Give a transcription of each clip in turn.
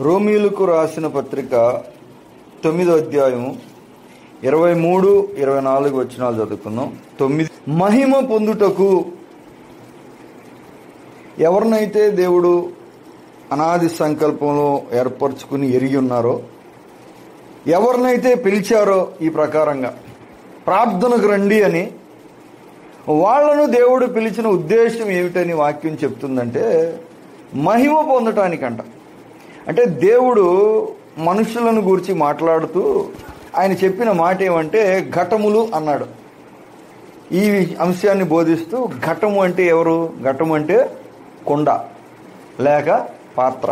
రోమీయులకు రాసిన పత్రిక 9వ అధ్యాయము 23, 24 వచనాలు చదువుకుందాం. 9 మహిమ పొందుటకు ఎవరినైతే దేవుడు అనాది సంకల్పంలో ఏర్పరచుకుని ఎరిగి ఉన్నారో, ఎవరినైతే పిలిచారో ఈ ప్రకారంగా ప్రార్థనకు రండి అని, వాళ్లను దేవుడు పిలిచిన ఉద్దేశం ఏమిటని వాక్యం చెప్తుందంటే మహిమ పొందటానికంట. అంటే దేవుడు మనుషులను గురించి మాట్లాడుతూ ఆయన చెప్పిన మాట ఏమంటే ఘటములు అన్నాడు. ఈ అంశాన్ని బోధిస్తూ ఘటము అంటే ఎవరు? ఘటము అంటే కుండ లేక పాత్ర.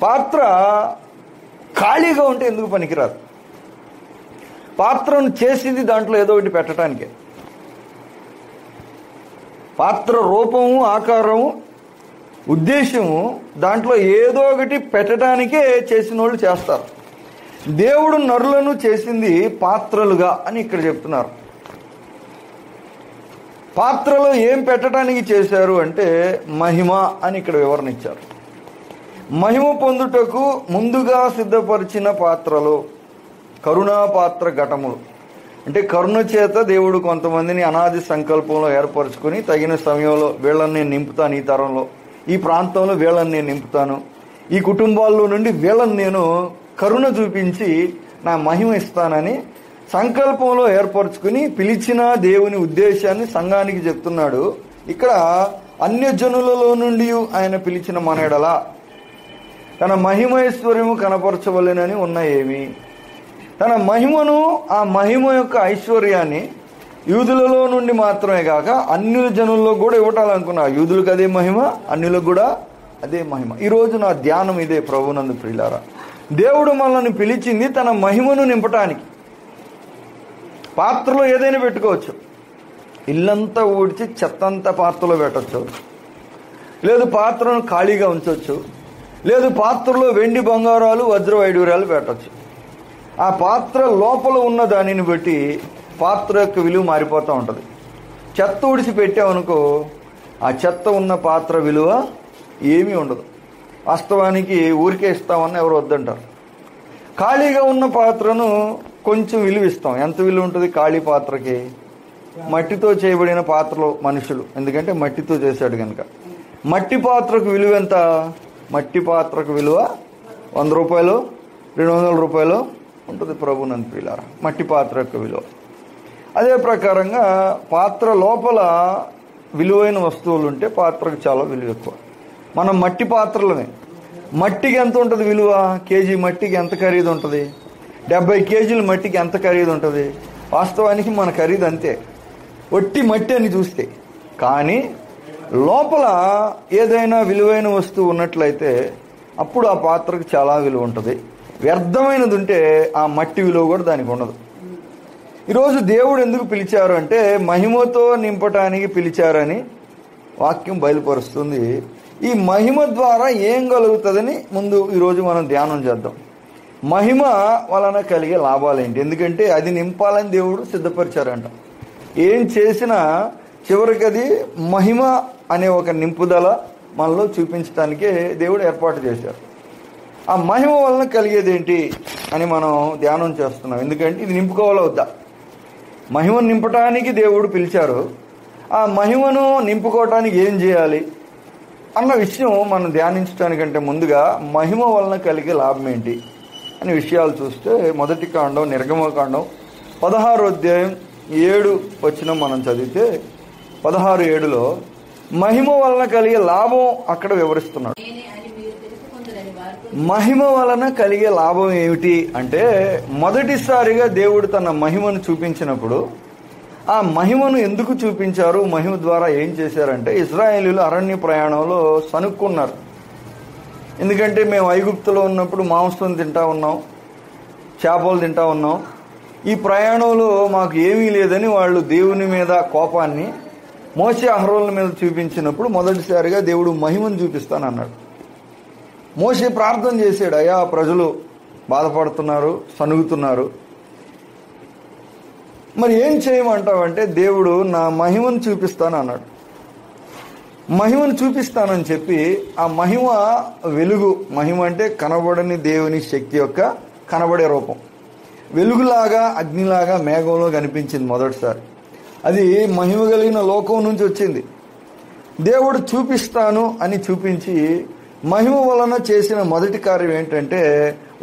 పాత్ర ఖాళీగా ఉంటే ఎందుకు పనికిరాదు. పాత్రను చేసింది దాంట్లో ఏదో ఒకటి పెట్టడానికే. పాత్ర రూపము, ఆకారము, ఉద్దేశము దాంట్లో ఏదో ఒకటి పెట్టడానికే చేసిన వాళ్ళు చేస్తారు. దేవుడు నరులను చేసింది పాత్రలుగా అని ఇక్కడ చెప్తున్నారు. పాత్రలో ఏం పెట్టడానికి చేశారు అంటే మహిమ అని ఇక్కడ వివరణ ఇచ్చారు. మహిమ పొందుటకు ముందుగా సిద్ధపరిచిన పాత్రలు కరుణా పాత్ర ఘటములు. అంటే కరుణ చేత దేవుడు కొంతమందిని అనాది సంకల్పంలో ఏర్పరచుకుని తగిన సమయంలో వీళ్ళని నేను నింపుతాను, ఈ తరంలో ఈ ప్రాంతంలో వీళ్ళని నేను నింపుతాను, ఈ కుటుంబాల్లో నుండి వీళ్ళని నేను కరుణ చూపించి నా మహిమ ఇస్తానని సంకల్పంలో ఏర్పరచుకుని పిలిచిన దేవుని ఉద్దేశాన్ని సంఘానికి చెప్తున్నాడు. ఇక్కడ అన్యజనులలో నుండి ఆయన పిలిచిన మనెడల తన మహిమైశ్వర్యము కనపరచవలెనని ఉన్నాయేమి. తన మహిమను, ఆ మహిమ యొక్క ఐశ్వర్యాన్ని యూదులలో నుండి మాత్రమే కాక అన్యుల జనుల్లో కూడా ఇవ్వటాలనుకున్నారు. యూదులకు అదే మహిమ, అన్యులకు కూడా అదే మహిమ. ఈరోజు నా ధ్యానం ఇదే. ప్రభునందు ప్రియులారా, దేవుడు మనల్ని పిలిచింది తన మహిమను నింపటానికి. పాత్రలో ఏదైనా పెట్టుకోవచ్చు. ఇల్లంతా ఊడ్చి చెత్తంతా పాత్రలో పెట్టచ్చు, లేదు పాత్రను ఖాళీగా ఉంచవచ్చు, లేదు పాత్రలో వెండి బంగారాలు వజ్ర వైడూర్యాలు పెట్టచ్చు. ఆ పాత్ర లోపల ఉన్న దానిని బట్టి పాత్ర యొక్క విలువ మారిపోతూ ఉంటుంది. చెత్త ఊడిసి పెట్టామనుకో, ఆ చెత్త ఉన్న పాత్ర విలువ ఏమీ ఉండదు. వాస్తవానికి ఊరికే ఇస్తామని ఎవరు వద్దంటారు. ఖాళీగా ఉన్న పాత్రను కొంచెం విలువ ఇస్తాం. ఎంత విలువ ఉంటుంది ఖాళీ పాత్రకి? మట్టితో చేయబడిన పాత్రలు మనుషులు, ఎందుకంటే మట్టితో చేశాడు కనుక. మట్టి పాత్రకు విలువ ఎంత? మట్టి పాత్రకు విలువ 100 రూపాయలు, 200 రూపాయలు ఉంటుంది. ప్రభునందు ప్రియులారా, మట్టి పాత్ర యొక్క విలువ. అదే ప్రకారంగా పాత్ర లోపల విలువైన వస్తువులు ఉంటే పాత్రకు చాలా విలువ ఎక్కువ. మనం మట్టి పాత్రలమే. మట్టికి ఎంత ఉంటుంది విలువ? కేజీ మట్టికి ఎంత ఖరీదు ఉంటుంది? 70 కేజీల మట్టికి ఎంత ఖరీదు ఉంటుంది? వాస్తవానికి మన ఖరీదు అంతే, ఒట్టి మట్టి అని చూస్తే. కానీ లోపల ఏదైనా విలువైన వస్తువు ఉన్నట్లయితే అప్పుడు ఆ పాత్రకు చాలా విలువ ఉంటుంది. వ్యర్థమైనది ఉంటే ఆ మట్టి విలువ కూడా దానికి ఉండదు. ఈరోజు దేవుడు ఎందుకు పిలిచారు అంటే మహిమతో నింపటానికి పిలిచారని వాక్యం బయలుపరుస్తుంది. ఈ మహిమ ద్వారా ఏం కలుగుతుందని ముందు ఈరోజు మనం ధ్యానం చేద్దాం. మహిమ వలన కలిగే లాభాలేంటి? ఎందుకంటే అది నింపాలని దేవుడు సిద్ధపరిచారంట. ఏం చేసినా చివరికి అది మహిమ అనే ఒక నింపుదల మనలో చూపించడానికే దేవుడు ఏర్పాటు చేశారు. ఆ మహిమ వలన కలిగేదేంటి అని మనం ధ్యానం చేస్తున్నాం. ఎందుకంటే ఇది నింపుకోవాలా వద్దా? మహిమను నింపటానికి దేవుడు పిలిచారు. ఆ మహిమను నింపుకోవటానికి ఏం చేయాలి అన్న విషయం మనం ధ్యానించడానికంటే ముందుగా మహిమ వలన కలిగే లాభం ఏంటి అనే విషయాలు చూస్తే, మొదటి కాండం నిర్గమకాండం 16వ అధ్యాయం 7 వచనం మనం చదివితే 16:7లో మహిమ వలన కలిగే లాభం అక్కడ వివరిస్తున్నాడు. మహిమ వలన కలిగే లాభం ఏమిటి అంటే, మొదటిసారిగా దేవుడు తన మహిమను చూపించినప్పుడు ఆ మహిమను ఎందుకు చూపించారు, మహిమ ద్వారా ఏం చేశారంటే, ఇశ్రాయేలీయులు అరణ్య ప్రయాణంలో సనుక్కున్నారు. ఎందుకంటే మేము ఐగుప్తులో ఉన్నప్పుడు మాంసం తింటా ఉన్నాం, చేపలు తింటా ఉన్నాం. ఈ ప్రయాణంలో మాకు ఏమీ లేదని వాళ్ళు దేవుని మీద కోపాన్ని మోషే అహరోనుల మీద చూపించినప్పుడు మొదటిసారిగా దేవుడు మహిమను చూపిస్తానన్నాడు. మోషే ప్రార్థన చేశాడు, అయ్యా ప్రజలు బాధపడుతున్నారు, సనుగుతున్నారు, మరి ఏం చేయమంటావంటే దేవుడు నా మహిమను చూపిస్తాను అన్నాడు. మహిమను చూపిస్తానని చెప్పి ఆ మహిమ వెలుగు, మహిమ అంటే కనబడని దేవుని శక్తి యొక్క కనబడే రూపం, వెలుగులాగా అగ్నిలాగా మేఘంలో కనిపించింది మొదటిసారి. అది మహిమ కలిగిన లోకం నుంచి వచ్చింది. దేవుడు చూపిస్తాను అని చూపించి మహిమ వలన చేసిన మొదటి కార్యం ఏంటంటే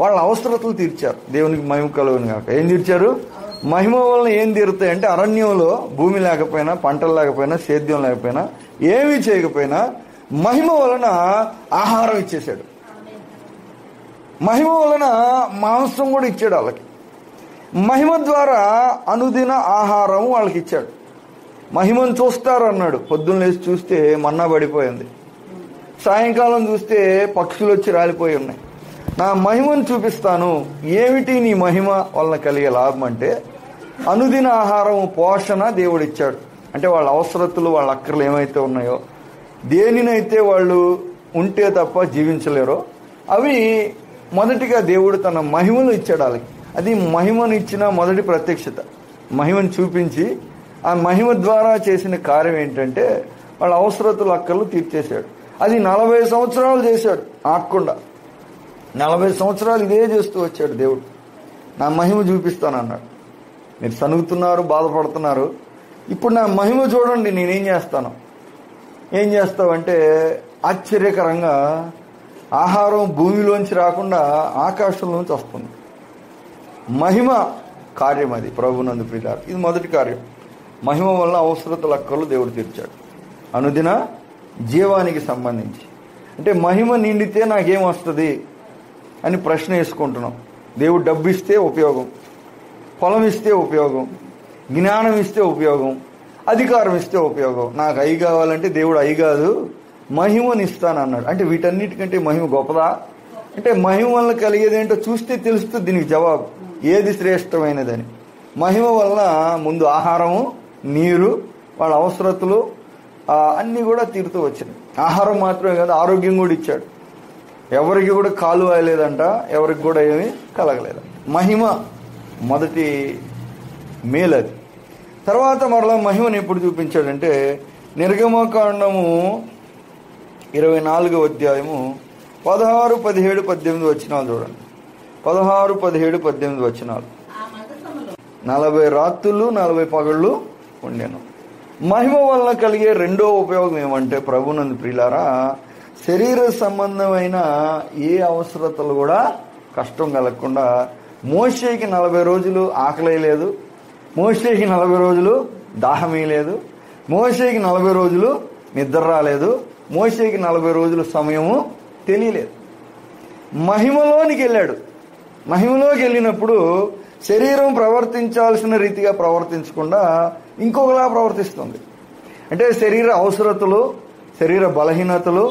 వాళ్ళ అవసరతలు తీర్చారు. దేవునికి మహిమ కలుగును కాక. ఏం తీర్చారు? మహిమ వలన ఏం తీరుతాయి అంటే అరణ్యంలో భూమి లేకపోయినా, పంటలు లేకపోయినా, సేద్యం లేకపోయినా, ఏమీ చేయకపోయినా మహిమ వలన ఆహారం ఇచ్చేశాడు. మహిమ వలన మాంసం కూడా ఇచ్చాడు వాళ్ళకి. మహిమ ద్వారా అనుదిన ఆహారం వాళ్ళకి ఇచ్చాడు. మహిమను చూస్తారు అన్నాడు. పొద్దున్న లేచి చూస్తే మన్నా పడిపోయింది, సాయంకాలం చూస్తే పక్షులు వచ్చి రాలిపోయి ఉన్నాయి. నా మహిమను చూపిస్తాను. ఏమిటి నీ మహిమ వలన కలిగే లాభం అంటే అనుదిన ఆహారం, పోషణ దేవుడు ఇచ్చాడు. అంటే వాళ్ళ అవసరతలు, వాళ్ళ అక్కర్లు ఏమైతే ఉన్నాయో, దేనినైతే వాళ్ళు ఉంటే తప్ప జీవించలేరో అవి మొదటిగా దేవుడు తన మహిమను ఇచ్చాడు వాళ్ళకి. అది మహిమను ఇచ్చిన మొదటి ప్రత్యక్షత. మహిమను చూపించి ఆ మహిమ ద్వారా చేసిన కార్యం ఏంటంటే వాళ్ళ అవసరతలు, అక్కర్లు తీర్చేశాడు. అది 40 సంవత్సరాలు చేశాడు ఆగకుండా. 40 సంవత్సరాలు ఇదే చేస్తూ వచ్చాడు దేవుడు. నా మహిమ చూపిస్తానన్నాడు. మీరు సనుగుతున్నారు, బాధపడుతున్నారు. ఇప్పుడు నా మహిమ చూడండి, నేనేం చేస్తాను. ఏం చేస్తావంటే ఆశ్చర్యకరంగా ఆహారం భూమిలోంచి రాకుండా ఆకాశంలోంచి వస్తుంది. మహిమ కార్యం అది ప్రభునందు ప్రియులారా. ఇది మొదటి కార్యం. మహిమ వల్ల అవసరతల అక్కర్లు దేవుడు తీర్చాడు. అనుదిన జీవానికి సంబంధించి అంటే మహిమ నిండితే నాకేం వస్తుంది అని ప్రశ్న వేసుకుంటున్నాం. దేవుడు డబ్బు ఇస్తే ఉపయోగం, పొలం ఇస్తే ఉపయోగం, జ్ఞానం ఇస్తే ఉపయోగం, అధికారం ఇస్తే ఉపయోగం. నాకు అయి కావాలంటే దేవుడు అయి కాదు, మహిమని ఇస్తానన్నాడు. అంటే వీటన్నిటికంటే మహిమ గొప్పదా అంటే మహిమ వల్ల కలిగేదేంటో చూస్తే తెలుస్తుంది దీనికి జవాబు, ఏది శ్రేష్టమైనదని. మహిమ వల్ల ముందు ఆహారము, నీరు, వాళ్ళ అవసరతలు అన్నీ కూడా తీరుతూ వచ్చినాయి. ఆహారం మాత్రమే కాదు, ఆరోగ్యం కూడా ఇచ్చాడు. ఎవరికి కూడా కాలు వాయలేదంట, ఎవరికి కూడా ఏమీ కలగలేదు. మహిమ మొదటి మేలది. తర్వాత మరలా మహిమను ఎప్పుడు చూపించాడంటే నిర్గమకాండము 24వ అధ్యాయము 16, 17, 18 వచనాలు చూడండి. 16, 17, 18 వచనాలు. 40 రాత్రులు 40 పగళ్ళు ఉండెను. మహిమ వలన కలిగే రెండో ఉపయోగం ఏమంటే ప్రభునందు ప్రియులారా, శరీర సంబంధమైన ఏ అవసరతలు కూడా కష్టం కలగకుండా. మోషేకి 40 రోజులు ఆకలి లేదు, మోషేకి 40 రోజులు దాహమే లేదు, మోషేకి 40 రోజులు నిద్ర రాలేదు, మోషేకి 40 రోజుల సమయము తెలియలేదు. మహిమలోనికి వెళ్ళాడు. మహిమలోకి వెళ్ళినప్పుడు శరీరం ప్రవర్తించాల్సిన రీతిగా ప్రవర్తించకుండా ఇంకొకలా ప్రవర్తిస్తుంది. అంటే శరీర అవసరతలు, శరీర బలహీనతలు,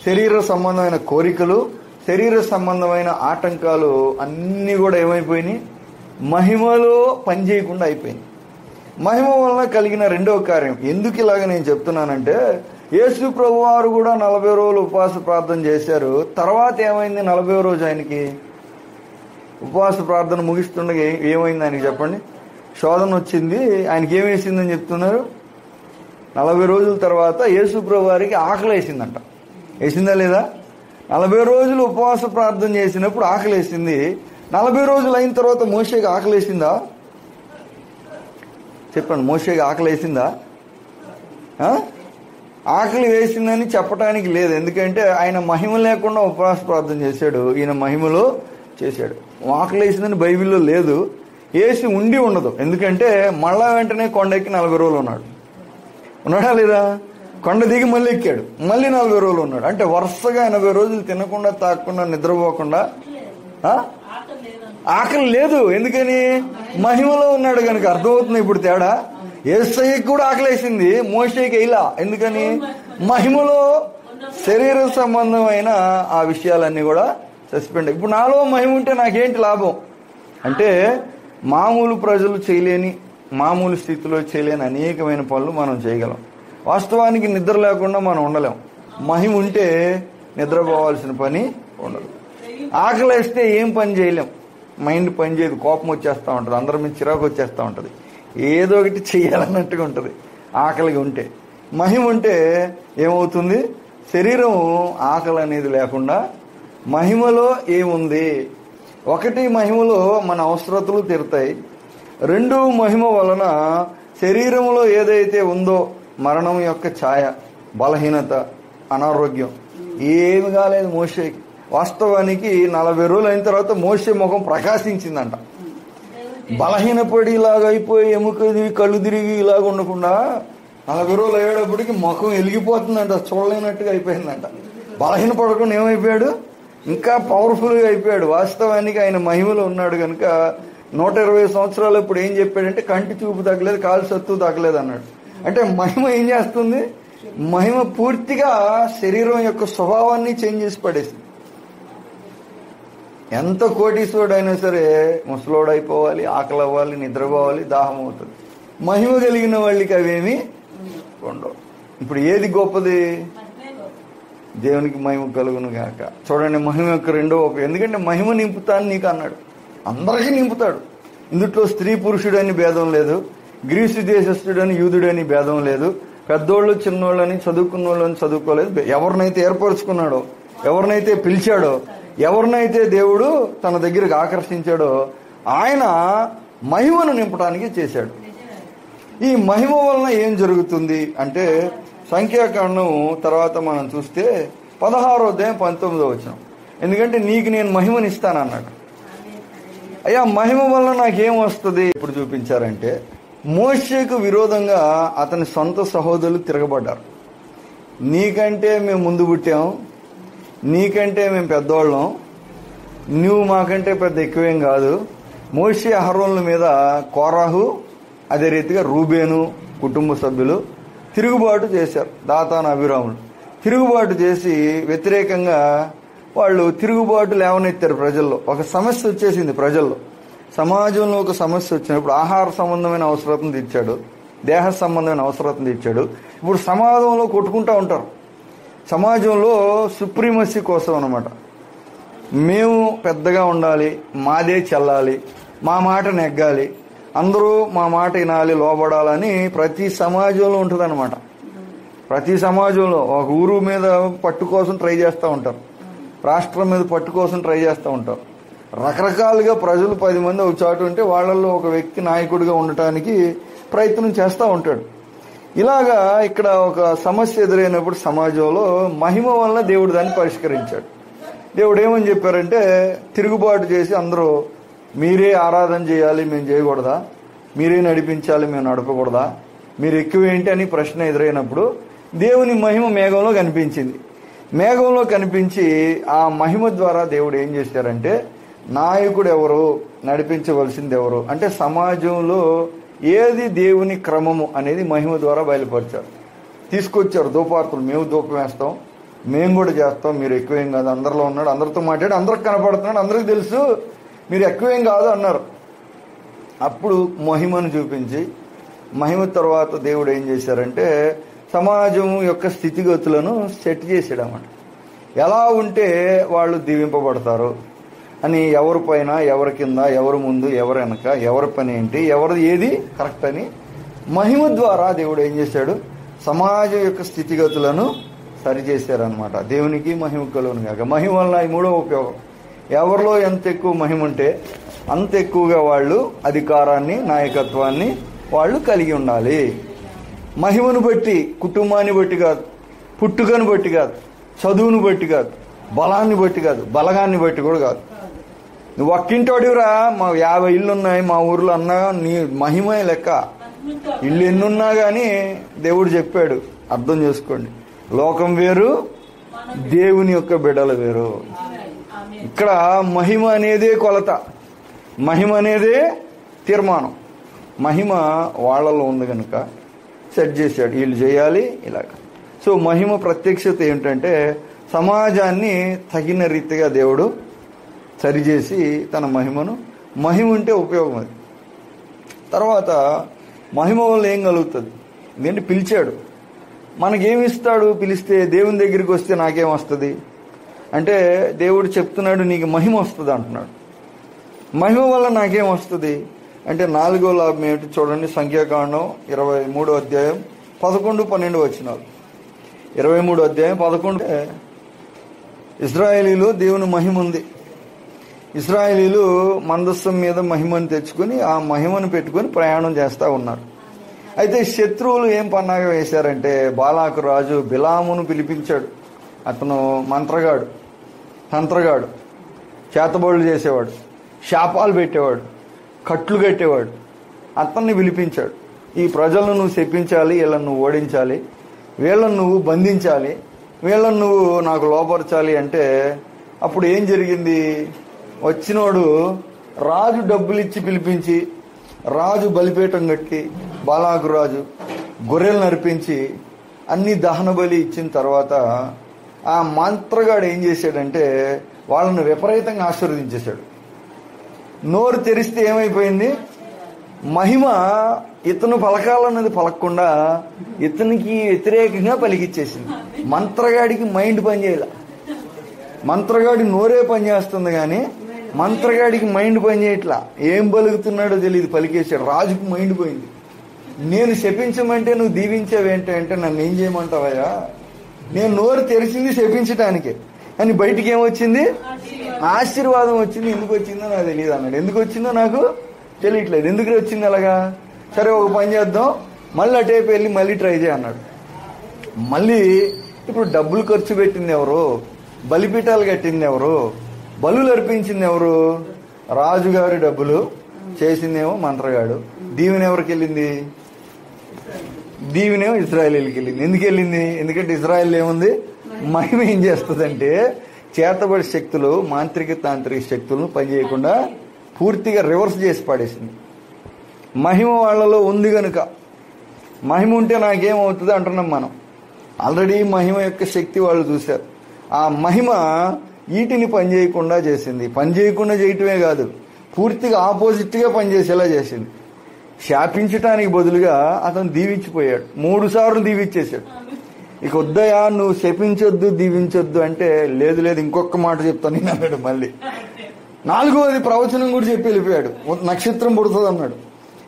శరీర సంబంధమైన కోరికలు, శరీర సంబంధమైన ఆటంకాలు అన్నీ కూడా ఏమైపోయినాయి? మహిమలో పనిచేయకుండా అయిపోయింది. మహిమ వలన కలిగిన రెండవ కార్యం. ఎందుకు ఇలాగ నేను చెప్తున్నానంటే యేసు ప్రభు వారు కూడా 40 రోజులు ఉపవాస ప్రార్థన చేశారు. తర్వాత ఏమైంది? 40వ రోజు ఆయనకి ఉపవాస ప్రార్థన ముగిస్తుండగా ఏమైంది ఆయనకి చెప్పండి? శోధన వచ్చింది. ఆయనకి ఏమేసిందని చెప్తున్నారు? 40 రోజుల తర్వాత యేసు ప్రభు వారికి ఆకలి వేసిందంట. వేసిందా లేదా? 40 రోజులు ఉపవాస ప్రార్థన చేసినప్పుడు ఆకలి వేసింది. 40 రోజులు అయిన తర్వాత మోషేకి ఆకలి వేసిందా? చెప్పండి, మోషేకి ఆకలి వేసిందా? ఆకలి వేసిందని చెప్పడానికి లేదు. ఎందుకంటే ఆయన మహిమ లేకుండా ఉపవాస ప్రార్థన చేశాడు, ఈయన మహిమలో చేశాడు. ఆకలి వేసిందని బైబిల్లో లేదు, వేసి ఉండి ఉండదు. ఎందుకంటే మళ్ళా వెంటనే కొండ ఎక్కి 40 రోజులు ఉన్నాడా లేదా? కొండ దిగి మళ్ళీ ఎక్కాడు, మళ్ళీ 40 రోజులు ఉన్నాడు. అంటే వరుసగా 80 రోజులు తినకుండా, తాగకుండా, నిద్రపోకుండా. ఆకలి లేదు. ఎందుకని? మహిమలో ఉన్నాడు కనుక. అర్థమవుతుంది ఇప్పుడు తేడా. యేసయ్యకి కూడా ఆకలేసింది, మోషేకి ఇలా. ఎందుకని? మహిమలో శరీర సంబంధమైన ఆ విషయాలన్నీ కూడా సస్పెండ్. ఇప్పుడు నాలో మహిమ ఉంటే నాకేంటి లాభం అంటే మామూలు ప్రజలు చేయలేని, మామూలు స్థితిలో చేయలేని అనేకమైన పనులు మనం చేయగలం. వాస్తవానికి నిద్ర లేకుండా మనం ఉండలేం. మహిమ ఉంటే నిద్రపోవాల్సిన పని ఉండదు. ఆకలేస్తే ఏం పని చేయలేం, మైండ్ పని చేయదు, కోపం వచ్చేస్తూ ఉంటుంది, అందరి మీద చిరాకు వచ్చేస్తూ ఉంటుంది, ఏదో ఒకటి చెయ్యాలన్నట్టుగా ఉంటుంది ఆకలిగా ఉంటే. మహిమ ఉంటే ఏమవుతుంది? శరీరం ఆకలి అనేది లేకుండా మహిమలో ఏముంది? ఒకటి, మహిమలో మన అవసరతలు తీరుతాయి. రెండు, మహిమ వలన శరీరంలో ఏదైతే ఉందో మరణం యొక్క ఛాయ, బలహీనత, అనారోగ్యం ఏమి కాలేదు మోషేకి. వాస్తవానికి 40 రోజులు అయిన తర్వాత మోషే ముఖం ప్రకాశించిందంట. బలహీనపడి ఇలాగ అయిపోయి ఎముకది కళ్ళు తిరిగి ఇలాగ ఉండకుండా 40 రోజులు అయ్యేటప్పటికి ముఖం వెలిగిపోతుందంట, చూడలేనట్టుగా అయిపోయిందంట. బలహీన పడకుండా ఏమైపోయాడు? ఇంకా పవర్ఫుల్గా అయిపోయాడు. వాస్తవానికి ఆయన మహిమలో ఉన్నాడు కనుక 120 సంవత్సరాలు ఇప్పుడు ఏం చెప్పాడంటే కంటి చూపు తగ్గలేదు, కాలు సత్తు తగ్గలేదు అన్నాడు. అంటే మహిమ ఏం చేస్తుంది? మహిమ పూర్తిగా శరీరం యొక్క స్వభావాన్ని చేంజ్ చేసి పడేసింది. ఎంత కోటీశ్వరుడైనా సరే ముసలోడైపోవాలి, ఆకలి అవ్వాలి, నిద్రపోవాలి, దాహం అవుతుంది. మహిమ కలిగిన వాళ్ళకి అవేమి ఉండవు. ఇప్పుడు ఏది గొప్పది? దేవునికి మహిమ కలుగును గాక. చూడండి, మహిమ యొక్క రెండో ఉపయోగం. ఎందుకంటే మహిమ నింపుతాను నీకు అన్నాడు. అందరికీ నింపుతాడు. ఇందుట్లో స్త్రీ పురుషుడని భేదం లేదు, గ్రీసు దేశస్థుడని యూదుడని భేదం లేదు, పెద్దోళ్ళు చిన్నోళ్ళని, చదువుకున్న వాళ్ళని చదువుకోలేదు. ఎవరినైతే ఏర్పరచుకున్నాడో, ఎవరినైతే పిలిచాడో, ఎవరినైతే దేవుడు తన దగ్గరకు ఆకర్షించాడో ఆయన మహిమను నింపడానికి చేశాడు. ఈ మహిమ వలన ఏం జరుగుతుంది అంటే సంఖ్యాకాండం తర్వాత మనం చూస్తే 16వ అధ్యాయం 19వ వచనం. ఎందుకంటే నీకు నేను మహిమని ఇస్తానన్నాడు. అయ్యా, మహిమ వలన నాకేం వస్తుంది? ఇప్పుడు చూపించారంటే మోషేకు విరోధంగా అతని సొంత సహోదరులు తిరగబడ్డారు. నీకంటే మేము ముందు పుట్టాం, నీకంటే మేము పెద్దవాళ్ళం, నువ్వు మాకంటే పెద్ద ఎక్కువేం కాదు. మోషే అహరోనుల మీద కోరాహు, అదే రీతిగా రూబేను కుటుంబ సభ్యులు తిరుగుబాటు చేశారు. దాతాను, అభిరాములు తిరుగుబాటు చేసి వ్యతిరేకంగా వాళ్ళు తిరుగుబాటు లేవనెత్తారు. ప్రజల్లో ఒక సమస్య వచ్చేసింది. ప్రజల్లో, సమాజంలో ఒక సమస్య వచ్చినప్పుడు ఆహార సంబంధమైన అవసరతను తీర్చాడు, దేహ సంబంధమైన అవసరతను తీర్చాడు. ఇప్పుడు సమాజంలో కొట్టుకుంటూ ఉంటారు. సమాజంలో సుప్రీమసీ కోసం అన్నమాట. మేము పెద్దగా ఉండాలి, మాదే చెల్లాలి, మా మాట నెగ్గాలి, అందరూ మా మాట వినాలి, లోబడాలని ప్రతి సమాజంలో ఉంటుందన్నమాట. ప్రతి సమాజంలో ఒక ఊరు మీద పట్టు కోసం ట్రై చేస్తూ ఉంటారు, రాష్ట్రం మీద పట్టు కోసం ట్రై చేస్తూ ఉంటారు. రకరకాలుగా ప్రజలు 10 మంది ఒక చాటు ఉంటే వాళ్ళల్లో ఒక వ్యక్తి నాయకుడిగా ఉండటానికి ప్రయత్నం చేస్తూ ఉంటాడు. ఇలాగా ఇక్కడ ఒక సమస్య ఎదురైనప్పుడు సమాజంలో మహిమ వలన దేవుడు దాన్ని పరిష్కరించాడు. దేవుడు ఏమని చెప్పారంటే తిరుగుబాటు చేసి అందరూ మీరే ఆరాధన చేయాలి, మేము చేయకూడదా? మీరే నడిపించాలి, మేము నడపకూడదా? మీరు ఎక్కువేంటి అని ప్రశ్న ఎదురైనప్పుడు దేవుని మహిమ మేఘంలో కనిపించింది. మేఘంలో కనిపించి ఆ మహిమ ద్వారా దేవుడు ఏం చేశారంటే నాయకుడు ఎవరు, నడిపించవలసింది ఎవరు అంటే సమాజంలో ఏది దేవుని క్రమము అనేది మహిమ ద్వారా బయలుపరిచారు. తీసుకొచ్చారు ధూపార్తులు. మేము ధూపం వేస్తాం, మేము కూడా చేస్తాం, మీరు ఎక్కువేం కాదు, అందరిలో ఉన్నాడు, అందరితో మాట్లాడి అందరికి కనపడుతున్నాడు, అందరికి తెలుసు, మీరు ఎక్కువేం కాదు అన్నారు. అప్పుడు మహిమను చూపించి మహిమ తర్వాత దేవుడు ఏం చేశారంటే సమాజం యొక్క స్థితిగతులను సెట్ చేసాడు అన్నమాట. ఎలా ఉంటే వాళ్ళు దీవింపబడతారు అని, ఎవరి పైన, ఎవరి కింద, ఎవరి ముందు, ఎవరి వెనక, ఎవరి పని ఏంటి, ఎవరిది ఏది కరెక్ట్ అని మహిమ ద్వారా దేవుడు ఏం చేశాడు? సమాజం యొక్క స్థితిగతులను సరిచేశారనమాట. దేవునికి మహిమ కలుగును గాక. మహిమ వలన ఈ మూడో ఉపయోగం, ఎవరిలో ఎంత ఎక్కువ మహిమ ఉంటే అంత ఎక్కువగా వాళ్ళు అధికారాన్ని, నాయకత్వాన్ని వాళ్ళు కలిగి ఉండాలి. మహిమను బట్టి, కుటుంబాన్ని బట్టి కాదు, పుట్టుకను బట్టి కాదు, చదువును బట్టి కాదు, బలాన్ని బట్టి కాదు, బలగాన్ని బట్టి కూడా కాదు. నువ్వు ఒక్కింటోడివిరా, మా 50 ఇళ్ళు ఉన్నాయి మా ఊర్లో అన్నా నీ మహిమే లెక్క. ఇల్లు ఎన్నున్నా కానీ దేవుడు చెప్పాడు, అర్థం చేసుకోండి, లోకం వేరు, దేవుని యొక్క బిడ్డలు వేరు. ఇక్కడ మహిమ అనేదే కొలత, మహిమ అనేదే తీర్మానం. మహిమ వాళ్ళలో ఉంది కనుక సెట్ చేశాడు, వీళ్ళు చేయాలి ఇలాగ. సో మహిమ ప్రత్యక్షత ఏంటంటే సమాజాన్ని తగిన రీతిగా దేవుడు సరిచేసి తన మహిమను, మహిమ ఉంటే ఉపయోగం అది. తర్వాత మహిమ వల్ల ఏం కలుగుతుంది? ఎందుకంటే పిలిచాడు, మనకేమిస్తాడు? పిలిస్తే దేవుని దగ్గరికి వస్తే నాకేం వస్తుంది అంటే దేవుడు చెప్తున్నాడు నీకు మహిమ వస్తుంది అంటున్నాడు. మహిమ వల్ల నాకేం వస్తుంది అంటే 4వ లాభం ఏమిటి చూడండి. సంఖ్యాకాండం 23వ అధ్యాయం 11-12 వచనాలు. 23 అధ్యాయం 11. ఇశ్రాయేలీలో దేవుని మహిమ ఉంది. ఇశ్రాయేలీలు మందస్సం మీద మహిమను తెచ్చుకొని ఆ మహిమను పెట్టుకొని ప్రయాణం చేస్తూ ఉన్నారు. అయితే శత్రువులు ఏం పన్నాగ వేశారంటే, బాలాకు రాజు బిలామును పిలిపించాడు. అతను మంత్రగాడు, తంత్రగాడు, చేతబడులు చేసేవాడు, శాపాలు పెట్టేవాడు, కట్లు కట్టేవాడు. అతన్ని పిలిపించాడు. ఈ ప్రజలను నువ్వు శపించాలి, వీళ్ళని నువ్వు ఓడించాలి, వీళ్ళని నువ్వు బంధించాలి, వీళ్ళని నువ్వు నాకు లోపరచాలి అంటే అప్పుడు ఏం జరిగింది? వచ్చినోడు రాజు డబ్బులు ఇచ్చి పిలిపించి, రాజు బలిపీఠం కట్టి, బాలాకు రాజు గొర్రెలు నరిపించి అన్ని దహన బలి ఇచ్చిన తర్వాత ఆ మంత్రగాడు ఏం చేశాడంటే వాళ్ళను విపరీతంగా ఆశీర్వదించేశాడు. నోరు తెరిస్తే ఏమైపోయింది? మహిమ ఇతను పలకాలన్నది పలకకుండా ఇతనికి వ్యతిరేకంగా పలికిచ్చేసింది. మంత్రగాడికి మైండ్ పనిచేయాల. మంత్రగాడి నోరే పనిచేస్తుంది కానీ మంత్రగాడికి మైండ్ పనిచేయట్లా. ఏం పలుకుతున్నాడో తెలియదు, పలికేశాడు. రాజుకు మైండ్ పోయింది. నేను శపించమంటే నువ్వు దీవించావేంటి అంటే నన్ను ఏం చేయమంటావయ్యా? నేను నోరు తెరిచింది శపించటానికే, కానీ బయటికి ఏమొచ్చింది? ఆశీర్వాదం వచ్చింది. ఎందుకు వచ్చిందో నాకు తెలియదు అన్నాడు. ఎందుకు వచ్చిందో నాకు తెలియట్లేదు. ఎందుకు వచ్చింది అలాగా? సరే ఒక పని చేద్దాం, మళ్ళీ అటేపు వెళ్ళి మళ్ళీ ట్రై చేయ అన్నాడు. మళ్ళీ ఇప్పుడు డబ్బులు ఖర్చు పెట్టింది ఎవరు? బలిపీఠాలు కట్టింది ఎవరు? బలులు అర్పించింది ఎవరు? రాజుగారి డబ్బులు చేసిందేమో మంత్రగాడు. దీవెన ఎవరికి వెళ్ళింది? దీవెనేమో ఇశ్రాయేలీకి వెళ్ళింది. ఎందుకు వెళ్ళింది? ఎందుకంటే ఇశ్రాయేల్ ఏముంది? మహిమ ఏం చేస్తుందంటే చేతబడి శక్తులు, మాంత్రిక తాంత్రిక శక్తులను పనిచేయకుండా పూర్తిగా రివర్స్ చేసి పడేసింది. మహిమ వాళ్ళలో ఉంది కనుక, మహిమ ఉంటే నాకేమవుతుంది అంటున్నాం మనం. ఆల్రెడీ మహిమ యొక్క శక్తి వాళ్ళు చూశారు. ఆ మహిమ వీటిని పనిచేయకుండా చేసింది. పనిచేయకుండా చేయటమే కాదు, పూర్తిగా ఆపోజిట్గా పనిచేసేలా చేసింది. శాపించటానికి బదులుగా అతను దీవించిపోయాడు. 3 సార్లు దీవించేశాడు. ఇక వద్దయా నువ్వు శపించొద్దు, దీవించొద్దు అంటే లేదు లేదు ఇంకొక మాట చెప్తాను నేను అన్నాడు. మళ్ళీ 4వది ప్రవచనం కూడా చెప్పి వెళ్ళిపోయాడు. నక్షత్రం పుడుతుంది అన్నాడు.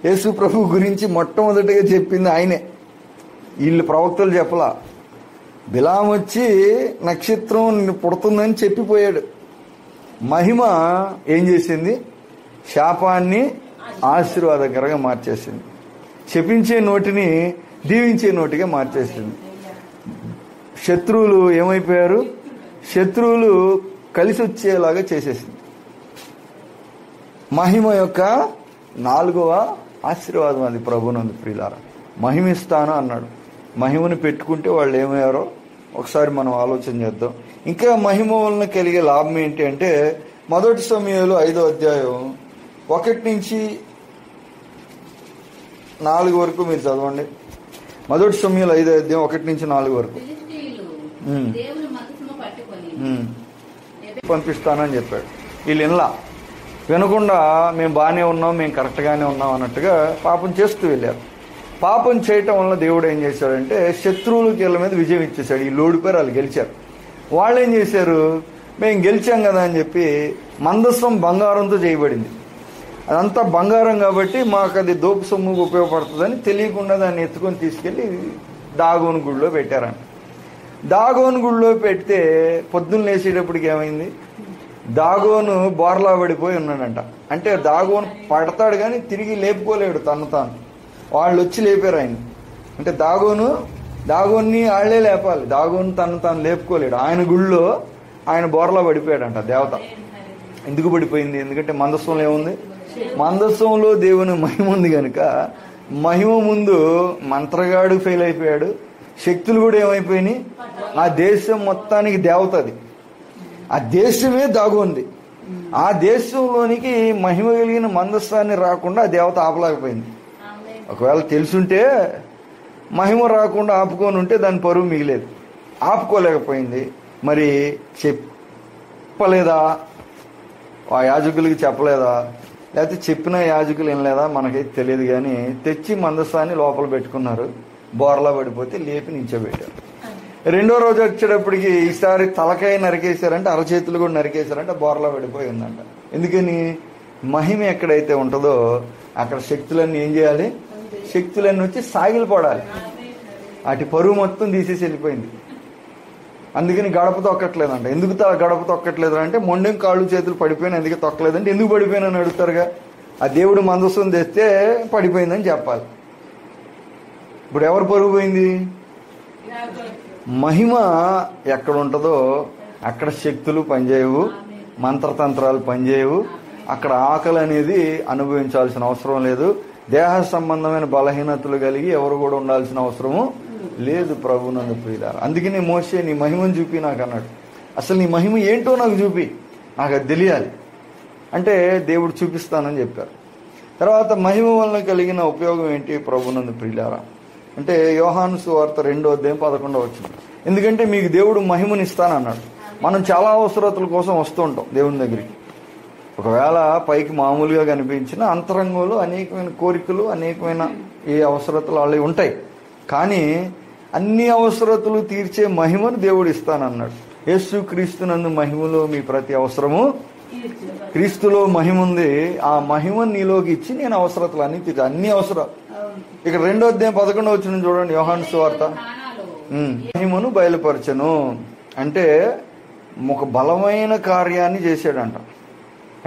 యేసు ప్రభు గురించి మొట్టమొదటిగా చెప్పింది ఆయనే. వీళ్ళు ప్రవక్తలు చెప్పలా. బిలాం వచ్చి నక్షత్రం పుడుతుందని చెప్పిపోయాడు. మహిమ ఏం చేసింది? శాపాన్ని ఆశీర్వాదకరంగా మార్చేసింది. శపించే నోటిని దీవించే నోటిగా మార్చేసింది. శత్రువులు ఏమైపోయారు? శత్రువులు కలిసి వచ్చేలాగా చేసేసింది. మహిమ యొక్క 4వ ఆశీర్వాదం అది ప్రభునందు ప్రియులారా. మహిమిస్తాను అన్నాడు. మహిమను పెట్టుకుంటే వాళ్ళు ఏమయ్యారో ఒకసారి మనం ఆలోచన చేద్దాం. ఇంకా మహిమ వలన కలిగే లాభం ఏంటి అంటే 1 సమూయేలు 5వ అధ్యాయం 1 నుంచి 4 వరకు మీరు చదవండి. 1 సమూయేలు 5వ అధ్యాయం 1 నుంచి 4 వరకు. పంపిస్తానని చెప్పాడు. వీళ్ళు ఇన్లా వినకుండా మేము బాగానే ఉన్నాం, మేము కరెక్ట్గానే ఉన్నాం అన్నట్టుగా పాపం చేస్తూ వెళ్ళారు. పాపం చేయటం వల్ల దేవుడు ఏం చేశాడంటే శత్రువులకి వీళ్ళ మీద విజయం ఇచ్చేశాడు. ఈ ఓడిపోయారు, వాళ్ళు గెలిచారు. వాళ్ళు ఏం చేశారు? మేము గెలిచాం కదా అని చెప్పి మందస్సం బంగారంతో చేయబడింది. అదంతా బంగారం కాబట్టి మాకు అది దోపు సొమ్ముకు ఉపయోగపడుతుందని తెలియకుండా దాన్ని ఎత్తుకొని తీసుకెళ్లి దాగోను గుడిలో పెట్టారంట. దాగోను గుడిలో పెడితే పొద్దున్న లేచేటప్పటికి ఏమైంది? దాగోను బోర్లా పడిపోయి ఉన్నాడంట. అంటే దాగోను పడతాడు కానీ తిరిగి లేపుకోలేడు తను తాను. వాళ్ళు వచ్చి లేపారు ఆయన. అంటే దాగోన్ని వాళ్లే లేపాలి. దాగోను తను తాను లేపుకోలేడు. ఆయన గుళ్ళో ఆయన బోర్లా పడిపోయాడంట దేవత. ఎందుకు పడిపోయింది? ఎందుకంటే మందస్సంలో ఏముంది? మందస్సంలో దేవుని మహిమ ఉంది కనుక మహిమ ముందు మంత్రగాడు ఫెయిల్ అయిపోయాడు. శక్తులు కూడా ఏమైపోయినాయి? ఆ దేశం మొత్తానికి దేవత అది. ఆ దేశమే దాగుంది. ఆ దేశంలోనికి మహిమ కలిగిన మందస్సాన్ని రాకుండా ఆ దేవత ఆపలేకపోయింది. ఒకవేళ తెలుసుంటే మహిమ రాకుండా ఆపుకొని ఉంటే దాని పరువు మిగిలేదు. ఆపుకోలేకపోయింది. మరి చెప్పలేదా? ఆ యాజకులకి చెప్పలేదా? లేకపోతే చెప్పిన యాజకులు ఏం లేదా మనకైతే తెలియదు. కానీ తెచ్చి మందస్సాన్ని లోపల పెట్టుకున్నారు. బోర్లా పడిపోతే లేపి నించోబెట్టారు. 2వ రోజు వచ్చేటప్పటికి ఈసారి తలకాయ నరికేశారంటే అరచేతులు కూడా నరికేశారంటే బోర్లా పడిపోయి ఉందంట. ఎందుకని? మహిమ ఎక్కడైతే ఉంటుందో అక్కడ శక్తులన్నీ ఏం చేయాలి? శక్తులన్నీ వచ్చి సాగిలపడాలి. అటు పరువు మొత్తం తీసేసి వెళ్ళిపోయింది. అందుకని గడప తొక్కట్లేదంట. ఎందుకు గడప తొక్కట్లేదు అంటే మొండెం కాళ్ళు చేతులు పడిపోయినా ఎందుకు తొక్కలేదంటే ఎందుకు పడిపోయినని అడుగుతారుగా. ఆ దేవుడు మందస్సును తెస్తే పడిపోయిందని చెప్పాలి. ఇప్పుడు ఎవరు పరుగు పోయింది? మహిమ ఎక్కడ ఉంటుందో అక్కడ శక్తులు పనిచేయవు, మంత్రతంత్రాలు పనిచేయవు. అక్కడ ఆకలి అనేది అనుభవించాల్సిన అవసరం లేదు. దేహ సంబంధమైన బలహీనతలు కలిగి ఎవరు కూడా ఉండాల్సిన అవసరము లేదు ప్రభునందు ప్రియులారా. అందుకనే మోషే నీ మహిమను చూపి నాకు అన్నాడు. అసలు నీ మహిమ ఏంటో నాకు చూపి, నాకు అది తెలియాలి అంటే దేవుడు చూపిస్తానని చెప్పారు. తర్వాత మహిమ వలన కలిగిన ఉపయోగం ఏంటి ప్రభునందు ప్రియులారా అంటే యోహాను సువార్త 2:11. ఎందుకంటే మీకు దేవుడు మహిమని ఇస్తానన్నాడు. మనం చాలా అవసరతల కోసం వస్తూ ఉంటాం దేవుని దగ్గరికి. ఒకవేళ పైకి మామూలుగా కనిపించిన అంతరంగంలో అనేకమైన కోరికలు, అనేకమైన ఏ అవసరతలు వాళ్ళవి ఉంటాయి. కానీ అన్ని అవసరతలు తీర్చే మహిమను దేవుడు ఇస్తానన్నాడు. యేసు క్రీస్తునందు మహిమలో మీ ప్రతి అవసరము, క్రీస్తులో మహిమ ఉంది, ఆ మహిమను నీలోకి ఇచ్చి నేను అవసరతలు అన్ని తీర్చా, అన్ని అవసరాలు. ఇక్కడ 2:11 చూడండి యోహాను సువార్త. మహిమను బయలుపరచను అంటే ఒక బలమైన కార్యాన్ని చేశాడంట.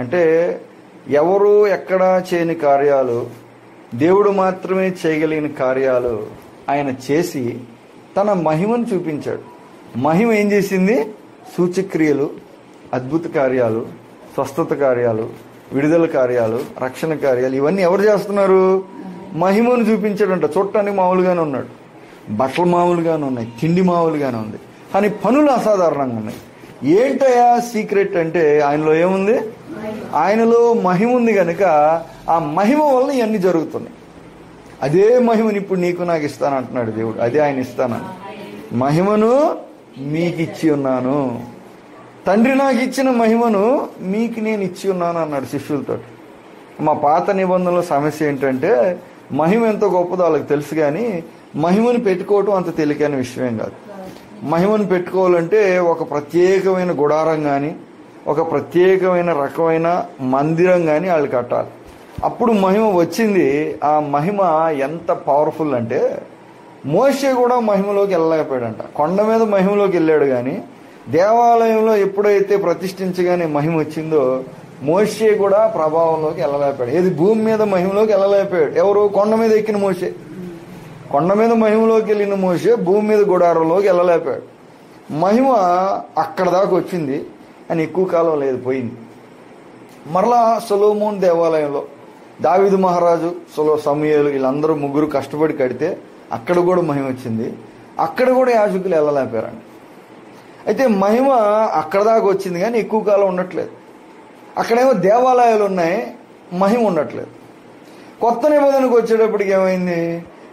అంటే ఎవరు ఎక్కడా చేయని కార్యాలు, దేవుడు మాత్రమే చేయగలిగిన కార్యాలు ఆయన చేసి తన మహిమను చూపించాడు. మహిమ ఏం చేసింది? సూచక్రియలు, అద్భుత కార్యాలు, స్వస్థత కార్యాలు, విడుదల కార్యాలు, రక్షణ కార్యాలు, ఇవన్నీ ఎవరు చేస్తున్నారు? మహిమను చూపించాడంట. చూడటానికి మామూలుగానే ఉన్నాడు, బట్టలు మామూలుగానే ఉన్నాయి, తిండి మామూలుగానే ఉంది, కానీ పనులు అసాధారణంగా ఉన్నాయి. ఏంటయ్యా సీక్రెట్ అంటే ఆయనలో ఏముంది? ఆయనలో మహిమ ఉంది కనుక ఆ మహిమ వల్ల ఇవన్నీ జరుగుతున్నాయి. అదే మహిమను ఇప్పుడు నీకు నాకు ఇస్తానంటున్నాడు దేవుడు. అదే ఆయన ఇస్తానని. మహిమను మీకు ఇచ్చి ఉన్నాను, తండ్రి నాకు ఇచ్చిన మహిమను మీకు నేను ఇచ్చి ఉన్నాను అన్నాడు శిష్యులతో. మా పాత నిబంధనల సమస్య ఏంటంటే మహిమ ఎంతో గొప్పదో వాళ్ళకి తెలుసు, కానీ మహిమను పెట్టుకోవటం అంత తేలికైన విషయం కాదు. మహిమను పెట్టుకోవాలంటే ఒక ప్రత్యేకమైన గుడారం కానీ, ఒక ప్రత్యేకమైన రకమైన మందిరం కానీ వాళ్ళు కట్టాలి. అప్పుడు మహిమ వచ్చింది. ఆ మహిమ ఎంత పవర్ఫుల్ అంటే మోషే కూడా మహిమలోకి వెళ్ళలేకపోయాడంట. కొండ మీద మహిమలోకి వెళ్ళాడు, కానీ దేవాలయంలో ఎప్పుడైతే ప్రతిష్ఠించగానే మహిమ వచ్చిందో మోషే కూడా ప్రభావంలోకి వెళ్ళలేకపోయాడు. ఏది భూమి మీద మహిమలోకి వెళ్ళలేకపోయాడు. ఎవరు? కొండ మీద ఎక్కిన మోషే. కొండ మీద మహిమలోకి వెళ్ళిన మోషే భూమి మీద గుడారంలోకి వెళ్ళలేకపోయాడు. మహిమ అక్కడ దాకా వచ్చింది అని ఎక్కువ కాలం లేదు, పోయింది. మరలా సొలొమోను దేవాలయంలో దావీదు మహారాజు, సమూయేలు వీళ్ళందరూ ముగ్గురు కష్టపడి కడితే అక్కడ కూడా మహిమ వచ్చింది. అక్కడ కూడా యాజకులు వెళ్ళలేకపోయారండి. అయితే మహిమ అక్కడ దాకా వచ్చింది కానీ ఎక్కువ కాలం ఉండట్లేదు. అక్కడేమో దేవాలయాలు ఉన్నాయి, మహిమ ఉండట్లేదు. కొత్త నిబంధనకు వచ్చేటప్పటికి ఏమైంది?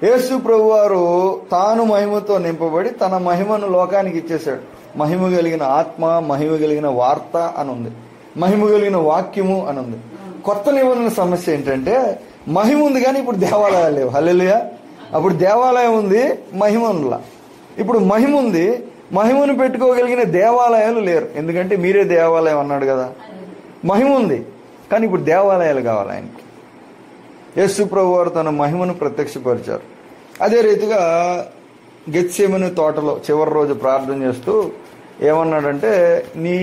యేసు ప్రభువారు తాను మహిమతో నింపబడి తన మహిమను లోకానికి ఇచ్చేశాడు. మహిమ కలిగిన ఆత్మ, మహిమ కలిగిన వార్త అని ఉంది, మహిమ కలిగిన వాక్యము అని ఉంది. కొత్త నిబంధన సమస్య ఏంటంటే మహిమ ఉంది కానీ ఇప్పుడు దేవాలయాలు లేవు. హల్లెలూయా. అప్పుడు దేవాలయం ఉంది, మహిమ ఉందిలా. ఇప్పుడు మహిమ ఉంది, మహిమను పెట్టుకోగలిగిన దేవాలయాలు లేరు. ఎందుకంటే మీరే దేవాలయం అన్నాడు కదా. మహిమ ఉంది కానీ ఇప్పుడు దేవాలయాలు కావాలి ఆయనకి. యేసు ప్రభు వారు తన మహిమను ప్రత్యక్షపరిచారు. అదే రీతిగా గెత్సేమని తోటలో చివరి రోజు ప్రార్థన చేస్తూ ఏమన్నాడంటే, నీ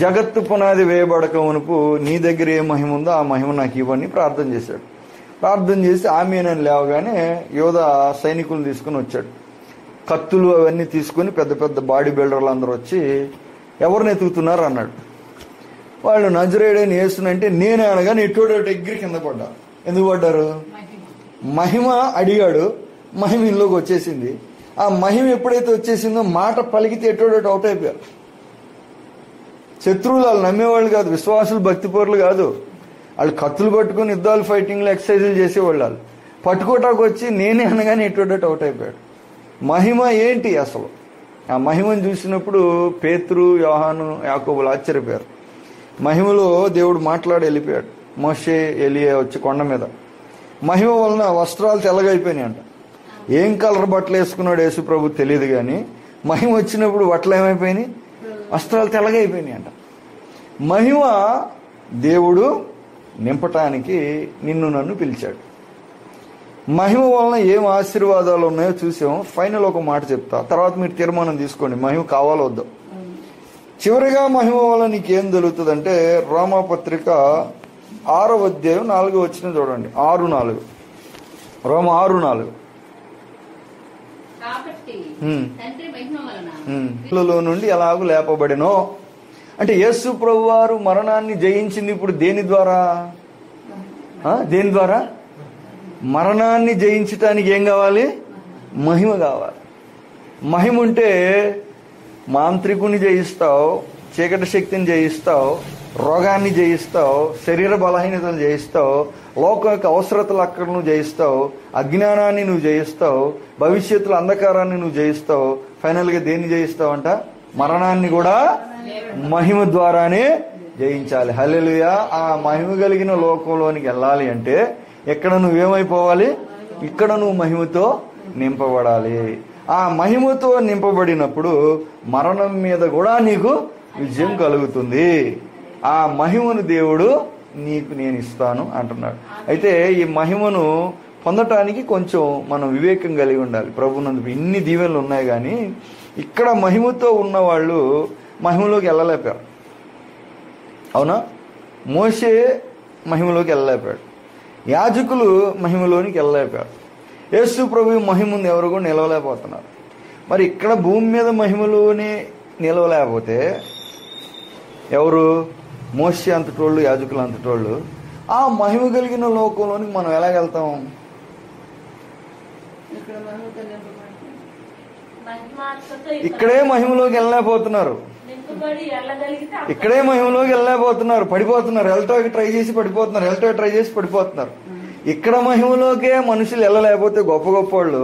జగత్తు పునాది వేయబడక మునుపు నీ దగ్గర ఏ మహిమ ఉందో ఆ మహిమ నాకు ఇవ్వని ప్రార్థన చేశాడు. ప్రార్థన చేసి ఆమేనని లేవగానే యోధ సైనికులు తీసుకుని వచ్చాడు. కత్తులు అవన్నీ తీసుకుని పెద్ద పెద్ద బాడీ బిల్డర్లు అందరూ వచ్చి ఎవరిని ఎతుకుతున్నారు అన్నాడు. వాళ్ళు నజరేయుడైన యేసునంటే నేనే అనగానే ఎట్టోడో ఎగిరి కింద పడ్డా. ఎందుకు పడ్డారు? మహిమ అడిగాడు, మహిమ ఇంట్లోకి వచ్చేసింది. ఆ మహిమ ఎప్పుడైతే వచ్చేసిందో మాట పలికితే ఎట్టోడో అవుట్ అయిపోయారు. శత్రువులు వాళ్ళు నమ్మేవాళ్ళు కాదు, విశ్వాసులు భక్తిపరులు కాదు. వాళ్ళు కత్తులు పట్టుకుని యుద్ధాలు, ఫైటింగ్లు, ఎక్సర్సైజులు చేసేవాళ్ళు. వాళ్ళు పట్టుకోటాకు వచ్చి నేనే అనగానే ఎట్టోడో అవుట్ అయిపోయాడు. మహిమ ఏంటి అసలు? ఆ మహిమను చూసినప్పుడు పేతురు, యోహాను, యాకోబులు ఆశ్చర్యపోయారు. మహిమలో దేవుడు మాట్లాడి వెళ్ళిపోయాడు. మోషే, ఎలియా వచ్చి కొండ మీద మహిమ వలన వస్త్రాలు తెల్లగైపోయినాయి అంట. ఏం కలర్ బట్టలు వేసుకున్నాడు యేసు ప్రభు తెలియదు, కానీ మహిమ వచ్చినప్పుడు బట్టలు ఏమైపోయినాయి? వస్త్రాలు తెల్లగైపోయినాయి అంట. మహిమ దేవుడు నింపటానికి నిన్ను నన్ను పిలిచాడు. మహిమ వలన ఏం ఆశీర్వాదాలు ఉన్నాయో చూసాం. ఫైనల్ ఒక మాట చెప్తా, తర్వాత మీరు తీర్మానం తీసుకోండి మహిమ కావాలో వద్దాం. చివరిగా మహిమ వల్ల నీకేం దొరుకుతుందంటే రోమాపత్రిక 6వ అధ్యాయం 4వ వచనం చూడండి. 6:4 రోమ 6:4 పిల్లల నుండి ఎలాగూ లేపబడినో అంటే యేసు ప్రభు వారు మరణాన్ని జయించింది ఇప్పుడు దేని ద్వారా? దేని ద్వారా? మరణాన్ని జయించటానికి ఏం కావాలి? మహిమ కావాలి. మహిమ ఉంటే మాంత్రికుని జయిస్తావు, చీకటి శక్తిని జయిస్తావు, రోగాన్ని జయిస్తావు, శరీర బలహీనతను జయిస్తావు, లోకం యొక్క అవసరతలు అక్కడ నువ్వు జయిస్తావు, అజ్ఞానాన్ని నువ్వు జయిస్తావు, భవిష్యత్తులో అంధకారాన్ని నువ్వు జయిస్తావు. ఫైనల్గా దేన్ని జయిస్తావు అంట? మరణాన్ని కూడా మహిమ ద్వారానే జయించాలి. హల్లెలూయా. ఆ మహిమ కలిగిన లోకంలోనికి వెళ్ళాలి అంటే ఎక్కడ నువ్వేమైపోవాలి? ఇక్కడ నువ్వు మహిమతో నింపబడాలి. ఆ మహిమతో నింపబడినప్పుడు మరణం మీద కూడా నీకు విజయం కలుగుతుంది. ఆ మహిమను దేవుడు నీకు నేను ఇస్తాను అంటున్నాడు. అయితే ఈ మహిమను పొందటానికి కొంచెం మనం వివేకం కలిగి ఉండాలి. ప్రభునందు ఇన్ని దీవెనలు ఉన్నాయి కానీ ఇక్కడ మహిమతో ఉన్నవాళ్ళు మహిమలోకి వెళ్ళలేపారు. అవునా? మోషే మహిమలోకి వెళ్ళలేపాడు, యాజకులు మహిమలోనికి వెళ్ళలేపారు, యేసు ప్రభు మహిమను ఎవరు కూడా నిలవలేకపోతున్నారు. మరి ఇక్కడ భూమి మీద మహిమలోనే నిలవలేకపోతే ఎవరు? మోషే అంతటోళ్ళు, యాజకులు అంతటోళ్ళు. ఆ మహిమ కలిగిన లోకంలోనికి మనం ఎలాగెళ్తాం? ఇక్కడే మహిమలోకి వెళ్ళలేకపోతున్నారు, ఇక్కడే మహిమలోకి వెళ్ళలేకపోతున్నారు, పడిపోతున్నారు. వెళ్ళటానికి ట్రై చేసి పడిపోతున్నారు, వెళ్ళటానికి ట్రై చేసి పడిపోతున్నారు. ఇక్కడ మహిమలోకే మనుషులు వెళ్ళలేకపోతే గొప్ప గొప్ప వాళ్ళు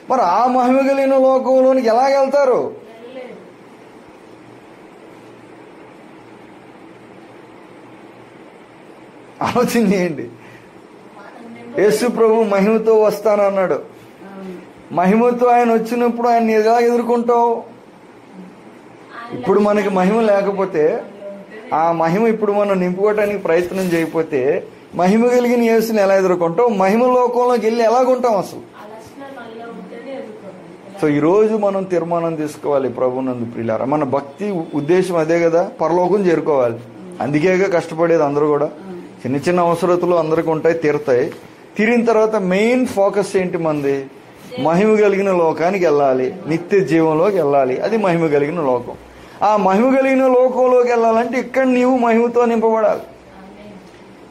మరి ఆ మహిమ కలిగిన లోకంలోనికి ఎలాగెళ్తారు? ఆలోచన చేయండి. యేసు ప్రభు మహిమతో వస్తానన్నాడు. మహిమతో ఆయన వచ్చినప్పుడు ఆయన ఎలా ఎదుర్కొంటావు? ఇప్పుడు మనకి మహిమ లేకపోతే, ఆ మహిమ ఇప్పుడు మనం నింపుకోవటానికి ప్రయత్నం చేయకపోతే మహిమ కలిగిన యేసుని ఎలా ఎదుర్కొంటావు? మహిమ లోకంలోకి వెళ్ళి ఎలాగుంటాం అసలు? సో ఈరోజు మనం తీర్మానం తీసుకోవాలి ప్రభునందు ప్రియులారా. మన భక్తి ఉద్దేశం అదే కదా, పరలోకం చేరుకోవాలి. అందుకేగా కష్టపడేది అందరూ కూడా. చిన్న చిన్న అవసరతలు అందరికి ఉంటాయి, తీరుతాయి. తీరిన తర్వాత మెయిన్ ఫోకస్ ఏంటి మంది? మహిమ కలిగిన లోకానికి వెళ్ళాలి, నిత్య జీవంలోకి వెళ్ళాలి. అది మహిమ కలిగిన లోకం. ఆ మహిమ కలిగిన లోకంలోకి వెళ్ళాలంటే ఇక్కడ నీవు మహిమతో నింపబడాలి.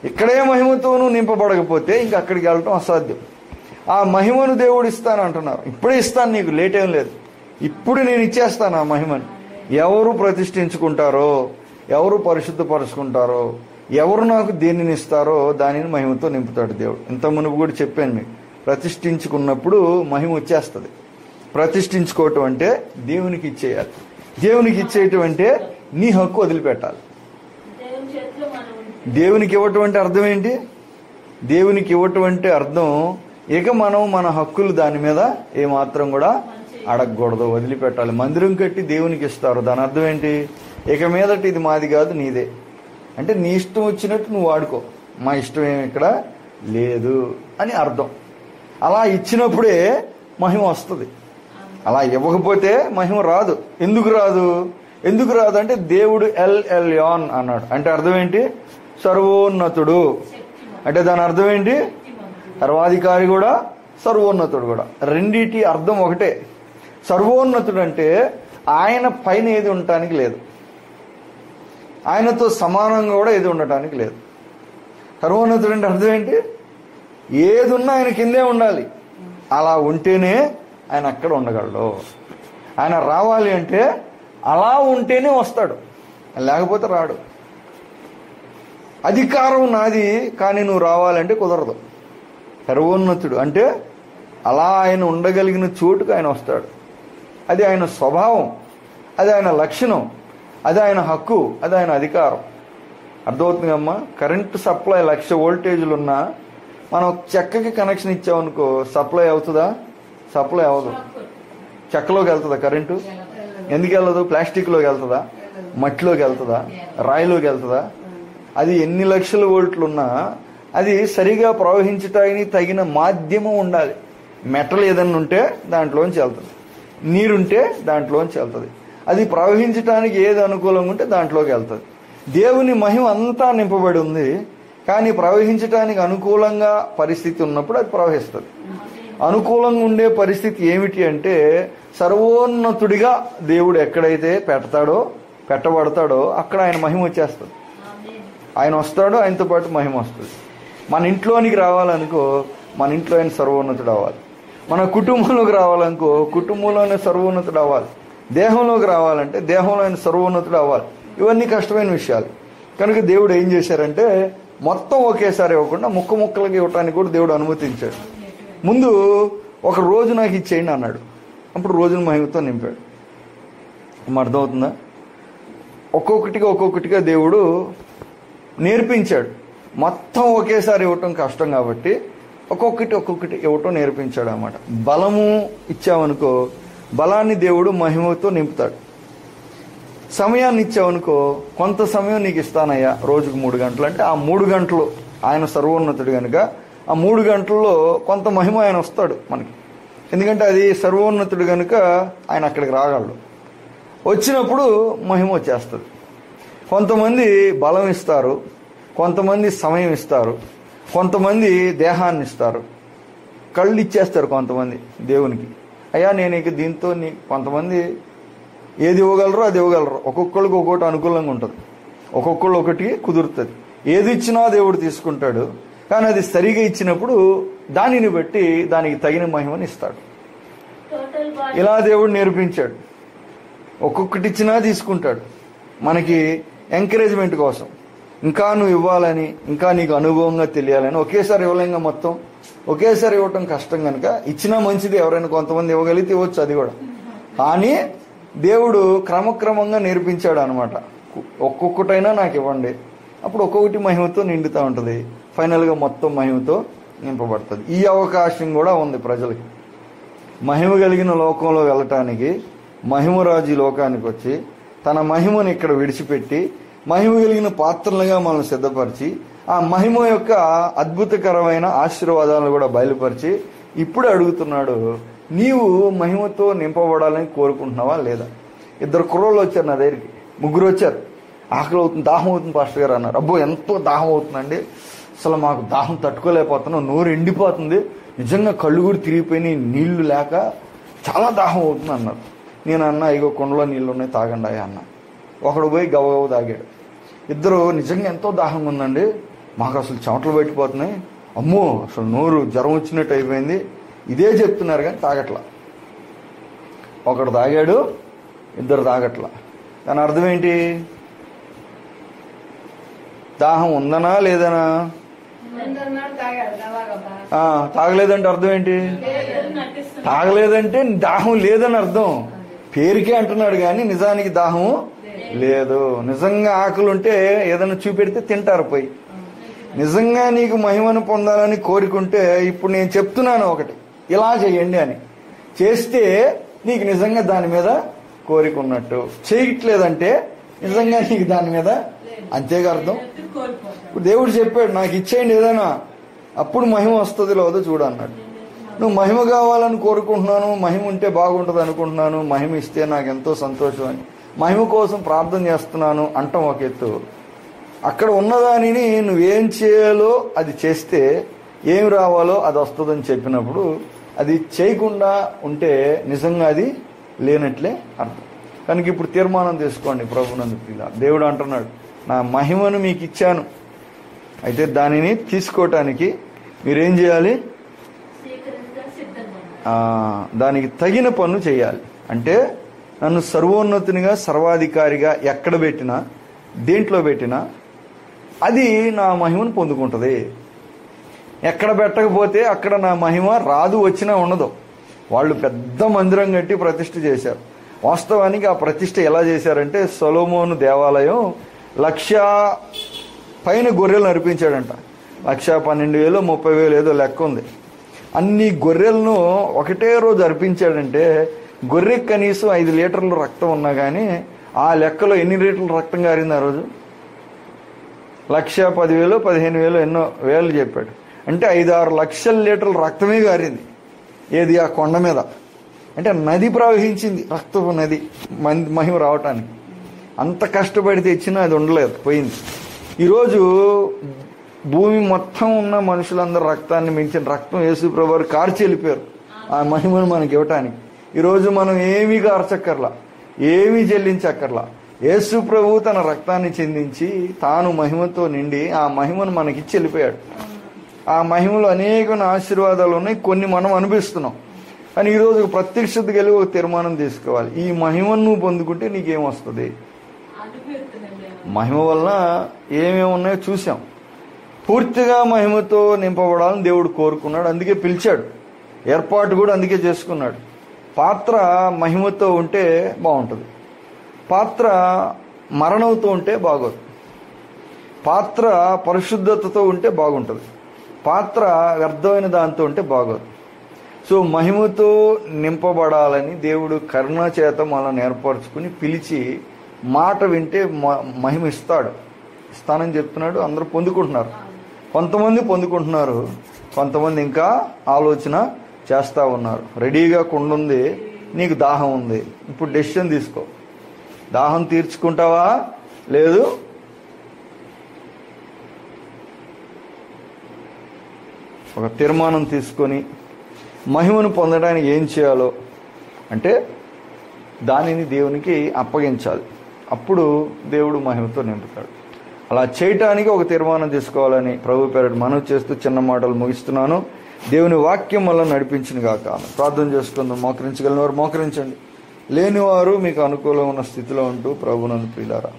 ఇక్కడే మహిమతో నువ్వు నింపబడకపోతే ఇంక అక్కడికి వెళ్ళటం అసాధ్యం. ఆ మహిమను దేవుడు ఇస్తాను అంటున్నారు. ఇప్పుడే ఇస్తాను, నీకు లేట్ ఏం లేదు. ఇప్పుడు నేను ఇచ్చేస్తాను ఆ మహిమను. ఎవరు ప్రతిష్ఠించుకుంటారో, ఎవరు పరిశుద్ధపరుచుకుంటారో, ఎవరు నాకు దేనిని ఇస్తారో దానిని మహిమతో నింపుతాడు దేవుడు. ఇంత మునుపు కూడా చెప్పాను మీకు, ప్రతిష్ఠించుకున్నప్పుడు మహిమ వచ్చేస్తుంది. ప్రతిష్ఠించుకోవటం అంటే దేవునికి ఇచ్చేయాలి. దేవునికి ఇచ్చేయటం అంటే నీ హక్కు వదిలిపెట్టాలి. దేవునికి ఇవ్వటం అంటే అర్థం ఏంటి? దేవునికి ఇవ్వటం అంటే అర్థం ఇక మనం మన హక్కులు దాని మీద ఏమాత్రం కూడా అడగకూడదు, వదిలిపెట్టాలి. మందిరం కట్టి దేవునికి ఇస్తారు, దాని అర్థం ఏంటి? ఇక మీదట ఇది మాది కాదు, నీదే. అంటే నీ ఇష్టం వచ్చినట్టు నువ్వు వాడుకో, మా ఇష్టం ఏమి ఇక్కడ లేదు అని అర్థం. అలా ఇచ్చినప్పుడే మహిమ వస్తుంది. అలా ఇవ్వకపోతే మహిమ రాదు. ఎందుకు రాదు? ఎందుకు రాదు అంటే దేవుడు ఎల్ ఎల్యాన్ అన్నాడు. అంటే అర్థం ఏంటి? సర్వోన్నతుడు. అంటే దాని అర్థం ఏంటి? సర్వాధికారి కూడా, సర్వోన్నతుడు కూడా. రెండిటి అర్థం ఒకటే. సర్వోన్నతుడు అంటే ఆయన పైన ఏది ఉండటానికి లేదు, ఆయనతో సమానంగా కూడా ఏది ఉండటానికి లేదు. సర్వోన్నతుడు అంటే అర్థం ఏంటి? ఏది ఉన్నా ఆయన కిందే ఉండాలి. అలా ఉంటేనే ఆయన అక్కడ ఉండగలడు. ఆయన రావాలి అంటే అలా ఉంటేనే వస్తాడు, లేకపోతే రాడు. అధికారం నాది కానీ నువ్వు రావాలంటే కుదరదు. సర్వోన్నతుడు అంటే అలా ఆయన ఉండగలిగిన చోటుకు ఆయన వస్తాడు. అది ఆయన స్వభావం, అది ఆయన లక్షణం, అది ఆయన హక్కు, అది ఆయన అధికారం. అర్థమవుతుందమ్మా? కరెంటు సప్లై 1,00,000 వోల్టేజ్లు ఉన్నా మనం చెక్కకి కనెక్షన్ ఇచ్చామనుకో, సప్లై అవుతుందా? సప్లై అవ్వదు. చెక్కలోకి వెళ్తుందా కరెంటు? ఎందుకు వెళ్ళదు? ప్లాస్టిక్లోకి వెళ్తుందా? మట్టిలోకి వెళ్తుందా? రాయిలోకి వెళ్తుందా? అది ఎన్ని లక్షల వోల్ట్లు ఉన్నా అది సరిగా ప్రవహించటానికి తగిన మాధ్యమం ఉండాలి. మెటల్ ఏదన్నా ఉంటే దాంట్లోంచి వెళ్తుంది, నీరుంటే దాంట్లోంచి వెళ్తుంది. అది ప్రవహించటానికి ఏది అనుకూలంగా ఉంటే దాంట్లోకి వెళ్తుంది. దేవుని మహిమ అంతా నింపబడి ఉంది, కానీ ప్రవహించటానికి అనుకూలంగా పరిస్థితి ఉన్నప్పుడు అది ప్రవహిస్తుంది. అనుకూలంగా ఉండే పరిస్థితి ఏమిటి అంటే, సర్వోన్నతుడిగా దేవుడు ఎక్కడైతే పెట్టబడతాడో అక్కడ ఆయన మహిమ వచ్చేస్తుంది. ఆయన వస్తాడు, ఆయనతో పాటు మహిమ వస్తుంది. మన ఇంట్లోనికి రావాలనుకో, మన ఇంట్లో ఆయన సర్వోన్నతుడు అవ్వాలి. మన కుటుంబంలోకి రావాలనుకో, కుటుంబంలోనే సర్వోన్నతుడు అవ్వాలి. దేహంలోకి రావాలంటే దేహంలో ఆయన సర్వోన్నతుడు అవ్వాలి. ఇవన్నీ కష్టమైన విషయాలు. కనుక దేవుడు ఏం చేశారంటే, మొత్తం ఒకేసారి ఇవ్వకుండా ముక్కలుగా ఇవ్వటానికి కూడా దేవుడు అనుమతించాడు. ముందు ఒక రోజు నాకు ఇచ్చేయండి అన్నాడు. అప్పుడు రోజును మహిమతో నింపాడు. అర్థమవుతుందా? ఒక్కొక్కటిగా దేవుడు నేర్పించాడు. మొత్తం ఒకేసారి ఇవ్వటం కష్టం కాబట్టి ఒక్కొక్కటి ఇవ్వటం నేర్పించాడు అన్నమాట. బలము ఇచ్చావనుకో, బలాన్ని దేవుడు మహిమతో నింపుతాడు. సమయాన్ని ఇచ్చావనుకో, కొంత సమయం నీకు ఇస్తానయ్యా, రోజుకు 3 గంటలు అంటే ఆ 3 గంటలు ఆయన సర్వోన్నతుడు కనుక ఆ 3 గంటల్లో కొంత మహిమ ఆయన వస్తాడు మనకి. ఎందుకంటే అది సర్వోన్నతుడు కనుక ఆయన అక్కడికి రాగలడు. వచ్చినప్పుడు మహిమ వచ్చేస్తుంది. కొంతమంది బలం ఇస్తారు, కొంతమంది సమయం ఇస్తారు, కొంతమంది దేహాన్ని ఇస్తారు, కళ్ళు ఇచ్చేస్తారు కొంతమంది దేవునికి. అయ్యా నేను ఇక దీంతో కొంతమంది ఏది ఇవ్వగలరో అది ఇవ్వగలరు. ఒక్కొక్కరికి ఒక్కొక్కటి అనుకూలంగా ఉంటుంది, ఒక్కొక్కళ్ళు ఒకటి కుదురుతుంది. ఏది ఇచ్చినా దేవుడు తీసుకుంటాడు, కానీ అది సరిగా ఇచ్చినప్పుడు దానిని బట్టి దానికి తగిన మహిమని ఇస్తాడు. ఇలా దేవుడు నేర్పించాడు. ఒక్కొక్కటి ఇచ్చినా తీసుకుంటాడు, మనకి ఎంకరేజ్మెంట్ కోసం. ఇంకా నువ్వు ఇవ్వాలని, ఇంకా నీకు అనుభవంగా తెలియాలని. ఒకేసారి ఇవ్వలేంగా, మొత్తం ఒకేసారి ఇవ్వటం కష్టం కనుక ఇచ్చినా మంచిది. ఎవరైనా కొంతమంది ఇవ్వగలిగితే ఇవ్వచ్చు, అది కూడా. కానీ దేవుడు క్రమక్రమంగా నేర్పించాడు అనమాట. ఒక్కొక్కటైనా నాకు ఇవ్వండి, అప్పుడు ఒక్కొక్కటి మహిమతో నిండుతూ ఉంటుంది. ఫైనల్గా మొత్తం మహిమతో నింపబడుతుంది. ఈ అవకాశం కూడా ఉంది ప్రజలకి. మహిమ కలిగిన లోకంలో వెళ్ళటానికి మహిమరాజు లోకానికి వచ్చి తన మహిమను ఇక్కడ విడిచిపెట్టి మహిమ కలిగిన పాత్రలుగా మనల్ని సిద్ధపరిచి ఆ మహిమ యొక్క అద్భుతకరమైన ఆశీర్వాదాలను కూడా బయలుపరిచి ఇప్పుడు అడుగుతున్నాడు, నీవు మహిమతో నింపబడాలని కోరుకుంటున్నావా లేదా? 2 కుర్రోళ్ళు వచ్చారు నా దగ్గరికి, 3 వచ్చారు. ఆకలి అవుతుంది, దాహం అవుతుంది పాస్టర్ గారు అన్నారు. అబ్బో ఎంతో దాహం అవుతుందండి, అసలు మాకు దాహం తట్టుకోలేకపోతున్నాం, నోరు ఎండిపోతుంది, నిజంగా కళ్ళు కూడా తిరిగిపోయినాయి, నీళ్లు లేక చాలా దాహం అవుతుంది అన్నారు. నేను అన్నా, ఇగో కొండలో నీళ్ళు ఉన్నాయి, తాగండి అన్న. ఒకడు పోయి గవగవ తాగాడు. 2 నిజంగా ఎంతో దాహంగా ఉందండి, మాకు అసలు చెమటలు పెట్టిపోతున్నాయి, అమ్మో అసలు నోరు జ్వరం వచ్చినట్టు అయిపోయింది, ఇదే చెప్తున్నారు కానీ తాగట్లా. ఒకడు తాగాడు, 2 తాగట్లా. దాని అర్థం ఏంటి? దాహం ఉందనా లేదనా? తాగలేదంటే అర్థం ఏంటి? తాగలేదంటే దాహం లేదని అర్థం. పేరుకే అంటున్నాడు కానీ నిజానికి దాహం లేదు. నిజంగా ఆకలి ఉంటే ఏదైనా చూపెడితే తింటారు పోయి. నిజంగా నీకు మహిమను పొందాలని కోరుకుంటే ఇప్పుడు నేను చెప్తున్నాను ఒకటి, ఇలా చేయండి అని చేస్తే నీకు నిజంగా దాని మీద కోరిక ఉన్నట్టు. చేయట్లేదంటే నిజంగా నీకు దాని మీద అంతేగా అర్థం. దేవుడు చెప్పాడు, నాకు ఇచ్చేయండి ఏదైనా, అప్పుడు మహిమ వస్తుంది లేదో చూడన్నాడు. నువ్వు మహిమ కావాలని కోరుకుంటున్నాను, మహిమ ఉంటే బాగుంటుంది అనుకుంటున్నాను, మహిమ ఇస్తే నాకు ఎంతో సంతోషం అని మహిమ కోసం ప్రార్థన చేస్తున్నాను అంటాం ఒక ఎత్తు. అక్కడ ఉన్నదానిని నువ్వేం చేయాలో అది చేస్తే ఏం రావాలో అది వస్తుందని చెప్పినప్పుడు అది చేయకుండా ఉంటే నిజంగా అది లేనట్లే అర్థం. కనుక ఇప్పుడు తీర్మానం తీసుకోండి ప్రభునందు ప్రియులారా. దేవుడు అంటున్నాడు, నా మహిమను మీకు ఇచ్చాను, అయితే దానిని తీసుకోవటానికి మీరేం చేయాలి? దానికి తగిన పన్ను చేయాలి. అంటే నన్ను సర్వోన్నతునిగా సర్వాధికారిగా ఎక్కడ పెట్టినా దేంట్లో పెట్టినా అది నా మహిమను పొందుకుంటుంది. ఎక్కడ పెట్టకపోతే అక్కడ నా మహిమ రాదు, వచ్చినా ఉండదు. వాళ్ళు పెద్ద మందిరం కట్టి ప్రతిష్ఠ చేశారు. వాస్తవానికి ఆ ప్రతిష్ఠ ఎలా చేశారంటే, సొలొమోను దేవాలయం 1,00,000 పైన గొర్రెలను అర్పించాడంట. 1,12,000 30,000 ఏదో లెక్క ఉంది. అన్ని గొర్రెలను ఒకటే రోజు అర్పించాడంటే గొర్రెకి కనీసం 5 లీటర్లు రక్తం ఉన్నా కానీ ఆ లెక్కలో ఎన్ని లీటర్లు రక్తం కారింది ఆ రోజు? 1,10,000 15,000 ఎన్నో వేలు చెప్పాడు. అంటే 5-6 లక్షల లీటర్ల రక్తమే గారింది. ఏది? ఆ కొండ మీద. అంటే నది ప్రవహించింది, రక్తపు నది, మహిమ రావటానికి. అంత కష్టపడి తెచ్చినా అది ఉండలేదు, పోయింది. ఈరోజు భూమి మొత్తం ఉన్న మనుషులందరూ రక్తాన్ని మించిన రక్తం యేసు ప్రభువారు కార్చి వెళ్ళిపోయారు ఆ మహిమను మనకి ఇవ్వటానికి. ఈరోజు మనం ఏమీ కార్చక్కర్లా, ఏమీ చెల్లించక్కర్లా. యేసు ప్రభువు తన రక్తాన్ని చెందించి తాను మహిమతో నిండి ఆ మహిమను మనకిచ్చి వెళ్ళిపోయాడు. ఆ మహిమలో అనేకమైన ఆశీర్వాదాలు ఉన్నాయి, కొన్ని మనం అనిపిస్తున్నాం. కానీ ఈరోజు ప్రత్యక్షతకి వెళ్ళి ఒక తీర్మానం తీసుకోవాలి. ఈ మహిమను నువ్వు పొందుకుంటే నీకేమొస్తుంది? మహిమ వలన ఏమేమి ఉన్నాయో చూసాం. పూర్తిగా మహిమతో నింపబడాలని దేవుడు కోరుకున్నాడు, అందుకే పిలిచాడు. ఏర్పాటు కూడా అందుకే చేసుకున్నాడు. పాత్ర మహిమతో ఉంటే బాగుంటుంది, పాత్ర మరణంతో ఉంటే బాగోదు. పాత్ర పరిశుద్ధతతో ఉంటే బాగుంటుంది, పాత్ర వ్యర్థమైన దాంతో ఉంటే బాగోదు. సో మహిమతో నింపబడాలని దేవుడు కరుణ చేత మనల్ని ఏర్పరచుకుని పిలిచి మాట వింటే మహిమ ఇస్తానని చెప్తున్నాడు. అందరూ పొందుకుంటున్నారు. కొంతమంది పొందుకుంటున్నారు, కొంతమంది ఇంకా ఆలోచన చేస్తూ ఉన్నారు. రెడీగా కుండ ఉంది, నీకు దాహం ఉంది. ఇప్పుడు డెసిషన్ తీసుకో. దాహం తీర్చుకుంటావా? లేదు ఒక తీర్మానం తీసుకొని మహిమను పొందడానికి ఏం చేయాలో అంటే దానిని దేవునికి అప్పగించాలి. అప్పుడు దేవుడు మహిమతో నింపుతాడు. అలా చేయటానికి ఒక తీర్మానం తీసుకోవాలని ప్రభు పేరట మనవి చేస్తూ చిన్న మాటలు ముగిస్తున్నాను. దేవుని వాక్యం వల్ల నడిపించిన గాక. ప్రార్థన చేసుకుందాం. మోకరించగలిగిన వారు మోకరించండి, లేనివారు మీకు అనుకూలం ఉన్న స్థితిలో ఉంటూ ప్రభునందు ప్రియులారా